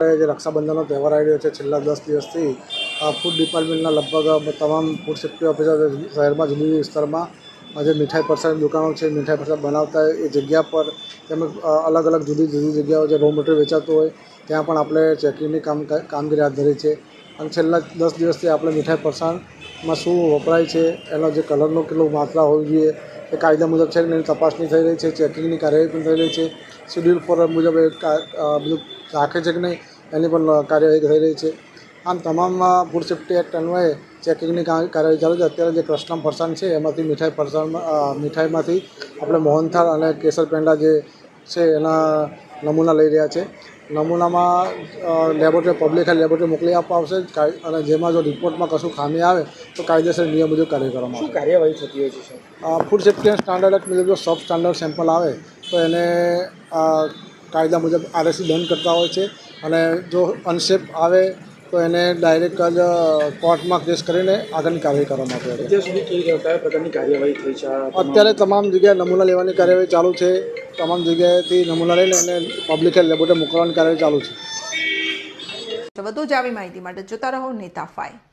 જે રક્ષાબંધનનો તહેવાર આવી રહ્યો છે, છેલ્લા 10 દિવસથી ફૂડ ડિપાર્ટમેન્ટના લગભગ તમામ ફૂડ સેફ્ટી ઓફિસર શહેરમાં જુદી જુદી વિસ્તારમાં જે મીઠાઈ પરસાની દુકાનો છે, મીઠાઈ પરસાદ બનાવતા હોય એ જગ્યા પર તેમજ અલગ અલગ જુદી જુદી જગ્યાઓ જે રો મટીરિયલ વેચાતું હોય ત્યાં પણ આપણે ચેકિંગની કામગીરી હાથ ધરી છે. અને છેલ્લા 10 દિવસથી આપણે મીઠાઈ પરસાનમાં શું વપરાય છે, એનો જે કલરનો કેટલો માત્રા હોવી જોઈએ એ કાયદા મુજબ છે, એની તપાસણી થઈ રહી છે, ચેકિંગની કાર્યવાહી પણ થઈ રહી છે. શેડ્યુલ ફોર મુજબ એ બધું રાખે છે કે નહીં એની પણ કાર્યવાહી થઈ રહી છે. આમ તમામ ફૂડ સેફ્ટી એક્ટ અન્વયે ચેકિંગની કાર્યવાહી ચાલુ છે. અત્યારે જે કૃષ્ણમ ફરસાણ છે એમાંથી મીઠાઈમાંથી આપણે મોહનથાળ અને કેસર પેંડા જે છે એના નમૂના લઈ રહ્યા છે. નમૂનામાં લેબોરેટરી પબ્લિક હેલ્થ લેબોરેટરી મોકલી આપવામાં આવશે અને જેમાં જો રિપોર્ટમાં કશું ખામી આવે તો કાયદેસર નિયમ મુજબ કાર્ય કરવામાં આવશે. શું કાર્યવાહી થતી હોય છે sir? Food safety and standard act મુજબ જો સબ સ્ટાન્ડર્ડ સેમ્પલ આવે તો એને કાયદા મુજબ RSC દંડ કરતા હોય છે અને જો અનસેફ આવે તો એને ડાયરેક્ટ જ કોર્ટમાં કેસ કરીને આગળની કાર્યવાહી કરવામાં આવે છે. અત્યાર સુધી કયા પ્રકારની કાર્યવાહી થઈ છે? અત્યારે તમામ જગ્યાએ નમૂના લેવાની કાર્યવાહી ચાલુ છે. તમામ જગ્યાએથી નમૂના લઈને એને પબ્લિક હેલ્થ લેબોરેટરી મોકલવાની કાર્યવાહી ચાલુ છે. વધુ જ આવી માહિતી માટે જોતા રહો નેતા 5.